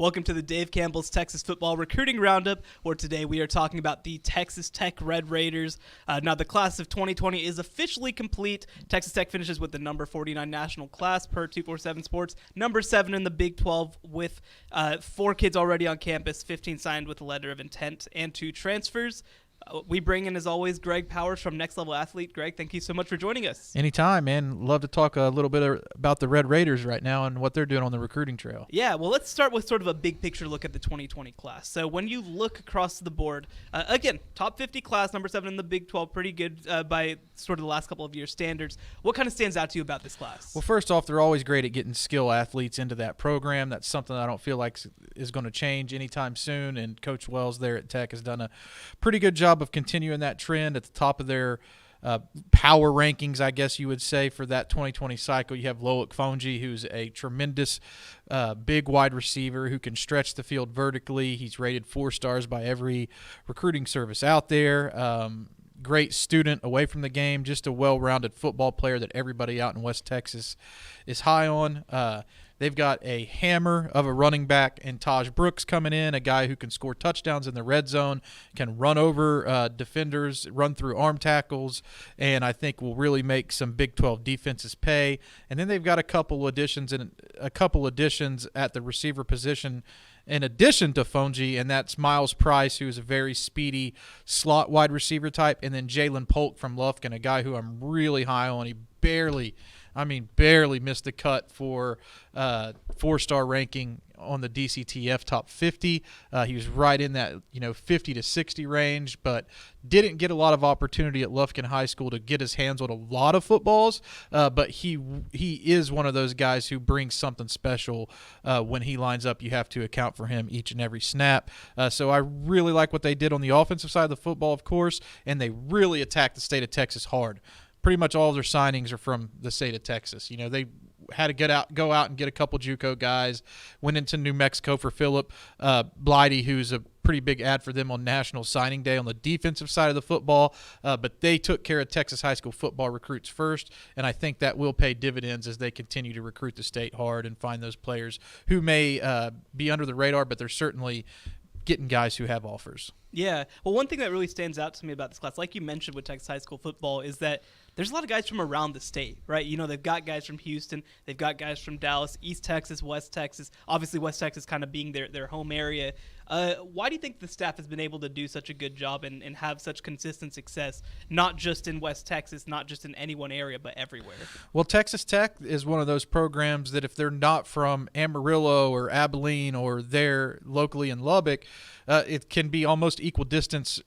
Welcome to the Dave Campbell's Texas Football Recruiting Roundup, where today we are talking about the Texas Tech Red Raiders. Now, the class of 2020 is officially complete. Texas Tech finishes with the number 49 national class per 247 Sports, number 7 in the Big 12 with 4 kids already on campus, 15 signed with a letter of intent, and 2 transfers. We bring in, as always, Greg Powers from Next Level Athlete. Greg, thank you so much for joining us. Anytime, man. Love to talk a little bit about the Red Raiders right now and what they're doing on the recruiting trail. Yeah, well, let's start with sort of a big picture look at the 2020 class. So when you look across the board, again, top 50 class, number 7 in the Big 12, pretty good by sort of the last couple of years' standards. What kind of stands out to you about this class? Well, first off, they're always great at getting skill athletes into that program. That's something I don't feel like is going to change anytime soon, and Coach Wells there at Tech has done a pretty good job of continuing that trend. At the top of their power rankings, I guess you would say, for that 2020 cycle, you have Loic Fonji, who's a tremendous big wide receiver who can stretch the field vertically. He's rated 4 stars by every recruiting service out there. Great student away from the game, just a well-rounded football player that everybody out in West Texas is high on. They've got a hammer of a running back in Taj Brooks coming in, a guy who can score touchdowns in the red zone, can run over defenders, run through arm tackles, and I think will really make some Big 12 defenses pay. And then they've got a couple additions at the receiver position in addition to Fonji, and that's Miles Price, who is a very speedy slot wide receiver type, and then Jalen Polk from Lufkin, a guy who I'm really high on. He barely missed the cut for 4-star ranking on the DCTF top 50. He was right in that 50 to 60 range, but didn't get a lot of opportunity at Lufkin High School to get his hands on a lot of footballs. But he is one of those guys who brings something special when he lines up. You have to account for him each and every snap. So I really like what they did on the offensive side of the football, of course, and they really attacked the state of Texas hard. Pretty much all of their signings are from the state of Texas. They had to go out and get a couple JUCO guys. Went into New Mexico for Philip Blighty, who's a pretty big ad for them on National Signing Day on the defensive side of the football. But they took care of Texas high school football recruits first, and I think that will pay dividends as they continue to recruit the state hard and find those players who may be under the radar, but they're certainly getting guys who have offers. Yeah. Well, one thing that really stands out to me about this class, like you mentioned with Texas high school football, is that there's a lot of guys from around the state, right? They've got guys from Houston, they've got guys from Dallas, East Texas, West Texas, obviously West Texas kind of being their home area. Why do you think the staff has been able to do such a good job and have such consistent success, not just in West Texas, not just in any one area, but everywhere? Well, Texas Tech is one of those programs that if they're not from Amarillo or Abilene or there locally in Lubbock, it can be almost equal distance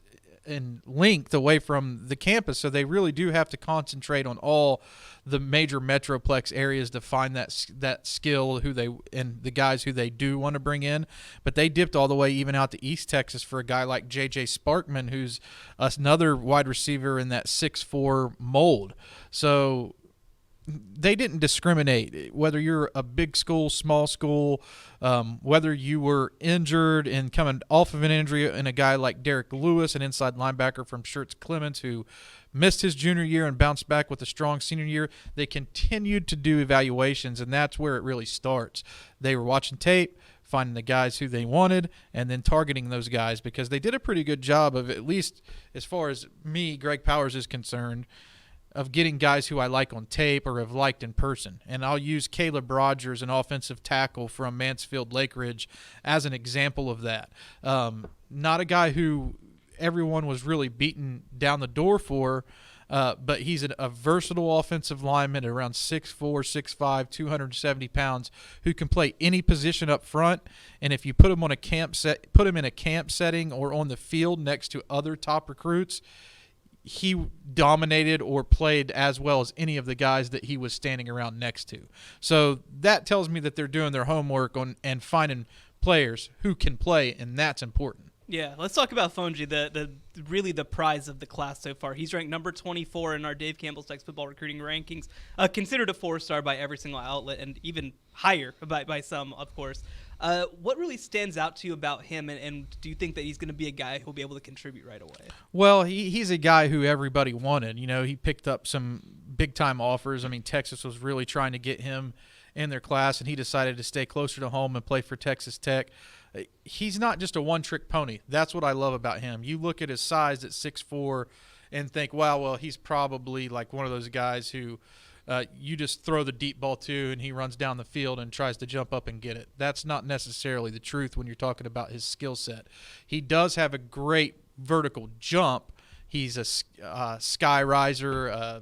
in length away from the campus, so they really do have to concentrate on all the major metroplex areas to find that skill and the guys who they do want to bring in. But they dipped all the way even out to East Texas for a guy like J.J. Sparkman, who's another wide receiver in that 6'4" mold. So they didn't discriminate whether you're a big school, small school, whether you were injured and coming off of an injury, and a guy like Derek Lewis, an inside linebacker from Schertz Clemens, who missed his junior year and bounced back with a strong senior year. They continued to do evaluations, and that's where it really starts. They were watching tape, finding the guys who they wanted, and then targeting those guys, because they did a pretty good job of, at least as far as me, Greg Powers, is concerned, of getting guys who I like on tape or have liked in person. And I'll use Caleb Rogers, an offensive tackle from Mansfield Lake Ridge, as an example of that. Not a guy who everyone was really beating down the door for, but he's a versatile offensive lineman at around 6'4", 6'5", 270 pounds, who can play any position up front. And if you put him in a camp setting or on the field next to other top recruits, he dominated or played as well as any of the guys that he was standing around next to. So that tells me that they're doing their homework and finding players who can play, and that's important. Yeah, let's talk about Fonji, the really the prize of the class so far. He's ranked number 24 in our Dave Campbell's Texas Football Recruiting Rankings, considered a 4-star by every single outlet, and even higher by some, of course. What really stands out to you about him, and do you think that he's going to be a guy who will be able to contribute right away? Well, he's a guy who everybody wanted. He picked up some big-time offers. I mean, Texas was really trying to get him in their class, and he decided to stay closer to home and play for Texas Tech. He's not just a one-trick pony. That's what I love about him. You look at his size at 6'4" and think, wow, well, he's probably like one of those guys who you just throw the deep ball to and he runs down the field and tries to jump up and get it. That's not necessarily the truth when you're talking about his skill set. He does have a great vertical jump. He's a sky riser,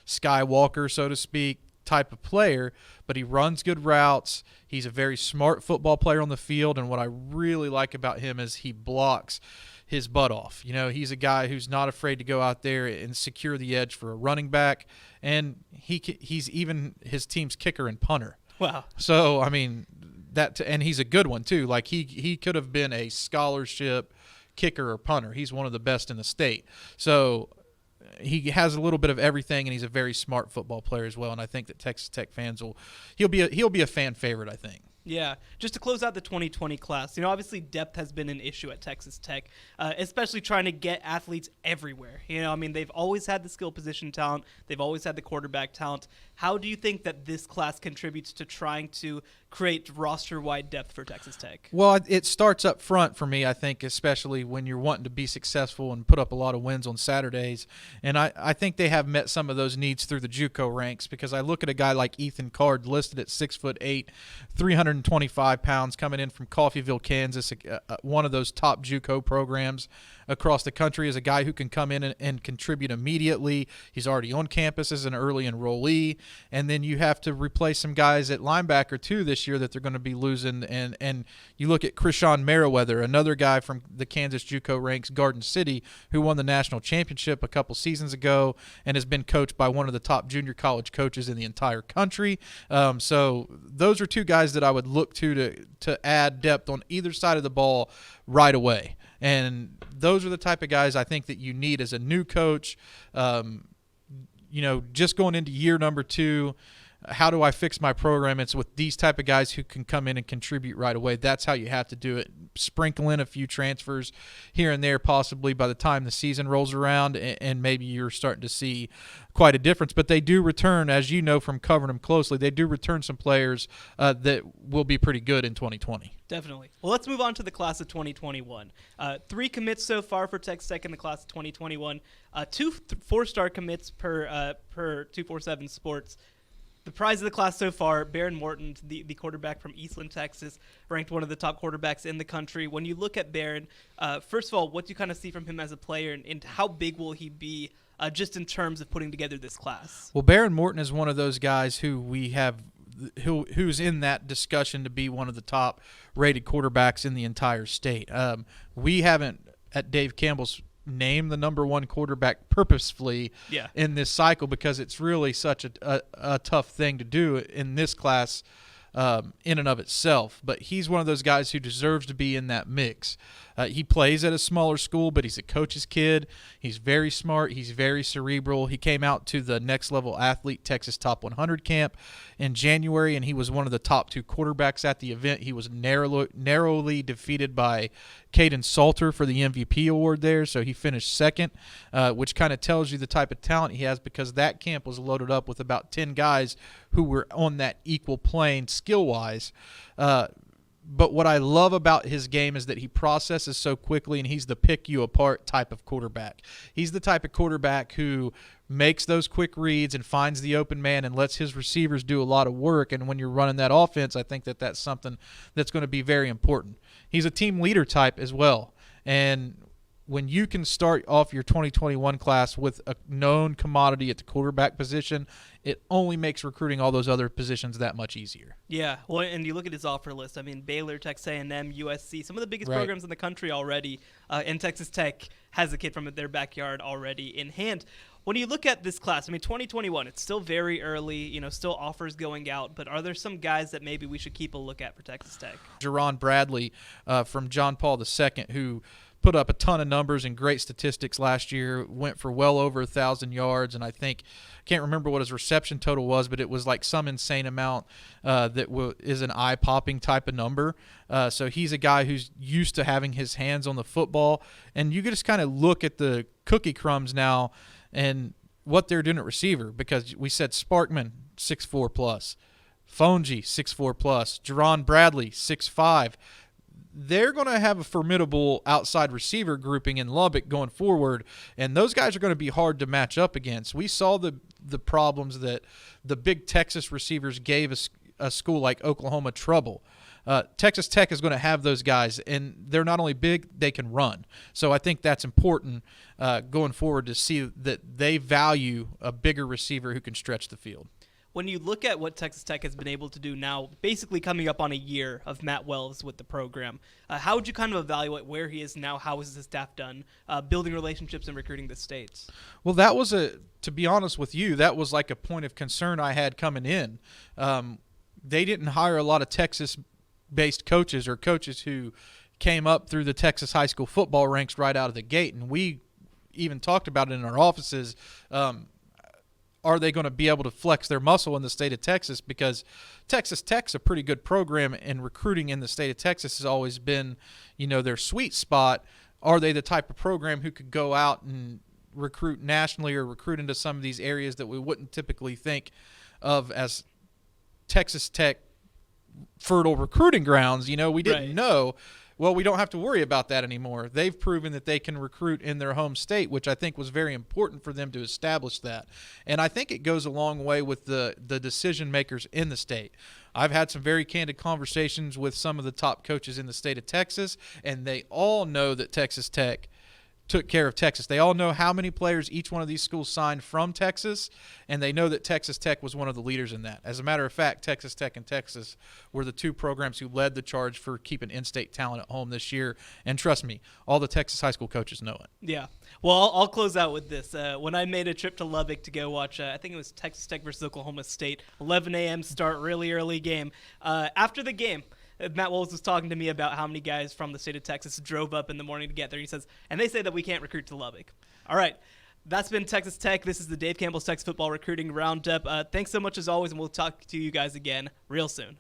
skywalker, so to speak, type of player, but he runs good routes. He's a very smart football player on the field, and what I really like about him is he blocks his butt off. You know, he's a guy who's not afraid to go out there and secure the edge for a running back, and he's even his team's kicker and punter. Wow. So, I mean, and he's a good one too. Like he could have been a scholarship kicker or punter. He's one of the best in the state. So he has a little bit of everything, and he's a very smart football player as well. And I think that Texas Tech fans he'll be a fan favorite, I think. Yeah, just to close out the 2020 class, obviously depth has been an issue at Texas Tech, especially trying to get athletes everywhere. They've always had the skill position talent. They've always had the quarterback talent. How do you think that this class contributes to trying to create roster-wide depth for Texas Tech? Well, it starts up front for me, I think, especially when you're wanting to be successful and put up a lot of wins on Saturdays. And I think they have met some of those needs through the JUCO ranks, because I look at a guy like Ethan Card, listed at 6'8", 325 pounds, coming in from Coffeyville, Kansas, one of those top JUCO programs across the country, is a guy who can come in and contribute immediately. He's already on campus as an early enrollee. And then you have to replace some guys at linebacker too this year that they're going to be losing. And you look at Krishawn Merriweather, another guy from the Kansas JUCO ranks, Garden City, who won the national championship a couple seasons ago and has been coached by one of the top junior college coaches in the entire country. So those are two guys that I would look to add depth on either side of the ball right away. And those are the type of guys I think that you need as a new coach. Just going into year number 2, how do I fix my program? It's with these type of guys who can come in and contribute right away. That's how you have to do it. Sprinkle in a few transfers here and there possibly by the time the season rolls around, and maybe you're starting to see quite a difference. But they do return, as you know from covering them closely, they do return some players that will be pretty good in 2020. Definitely. Well, let's move on to the class of 2021. 3 commits so far for Texas Tech in the class of 2021. 2 4-star commits per 247 Sports. The prize of the class so far, Barron Morton, the quarterback from Eastland, Texas, ranked one of the top quarterbacks in the country. When you look at Barron, first of all, what do you kind of see from him as a player, and how big will he be just in terms of putting together this class? Well, Barron Morton is one of those guys who's in that discussion to be one of the top rated quarterbacks in the entire state. We haven't, at Dave Campbell's, name the number 1 quarterback purposefully in this cycle, because it's really such a tough thing to do in this class in and of itself. But he's one of those guys who deserves to be in that mix. He plays at a smaller school, but he's a coach's kid. He's very smart. He's very cerebral. He came out to the Next Level Athlete Texas Top 100 camp in January, and he was one of the top 2 quarterbacks at the event. He was narrowly defeated by Caden Salter for the MVP award there, so he finished second, which kind of tells you the type of talent he has, because that camp was loaded up with about 10 guys who were on that equal plane skill-wise. But what I love about his game is that he processes so quickly, and he's the pick-you-apart type of quarterback. He's the type of quarterback who makes those quick reads and finds the open man and lets his receivers do a lot of work. And when you're running that offense, I think that that's something that's going to be very important. He's a team leader type as well. And when you can start off your 2021 class with a known commodity at the quarterback position, it only makes recruiting all those other positions that much easier. Yeah, well, and you look at his offer list. Baylor, Texas A&M, USC, some of the biggest programs in the country already, and Texas Tech has a kid from their backyard already in hand. When you look at this class, 2021, it's still very early, still offers going out, but are there some guys that maybe we should keep a look at for Texas Tech? Jaron Bradley from John Paul II, who put up a ton of numbers and great statistics last year, went for well over 1,000 yards, and I can't remember what his reception total was, but it was like some insane amount that is an eye-popping type of number. So he's a guy who's used to having his hands on the football, and you can just kind of look at the cookie crumbs now and what they're doing at receiver, because we said Sparkman 6'4 plus. Fonji, 6'4 plus. Jaron Bradley, 6'5. They're going to have a formidable outside receiver grouping in Lubbock going forward, and those guys are going to be hard to match up against. We saw the problems that the big Texas receivers gave a school like Oklahoma trouble. Texas Tech is going to have those guys, and they're not only big, they can run. So I think that's important going forward to see that they value a bigger receiver who can stretch the field. When you look at what Texas Tech has been able to do now, basically coming up on a year of Matt Wells with the program, how would you kind of evaluate where he is now? How is the staff done building relationships and recruiting the states? Well, that was to be honest with you, that was like a point of concern I had coming in. They didn't hire a lot of Texas-based coaches or coaches who came up through the Texas high school football ranks right out of the gate, and we even talked about it in our offices. Are they going to be able to flex their muscle in the state of Texas? Because Texas Tech's a pretty good program, and recruiting in the state of Texas has always been, their sweet spot. Are they the type of program who could go out and recruit nationally or recruit into some of these areas that we wouldn't typically think of as Texas Tech fertile recruiting grounds? We didn't know. Well, we don't have to worry about that anymore. They've proven that they can recruit in their home state, which I think was very important for them to establish that. And I think it goes a long way with the decision makers in the state. I've had some very candid conversations with some of the top coaches in the state of Texas, and they all know that Texas Tech took care of Texas. They all know how many players each one of these schools signed from Texas, and they know that Texas Tech was one of the leaders in that. As a matter of fact, Texas Tech and Texas were the two programs who led the charge for keeping in-state talent at home this year. And trust me, all the Texas high school coaches know it. Yeah. Well, I'll close out with this. When I made a trip to Lubbock to go watch, I think it was Texas Tech versus Oklahoma State, 11 a.m. start, really early game. After the game, Matt Wells was talking to me about how many guys from the state of Texas drove up in the morning to get there. He says, and they say that we can't recruit to Lubbock. All right. That's been Texas Tech. This is the Dave Campbell's Texas Football Recruiting Roundup. Thanks so much as always, and we'll talk to you guys again real soon.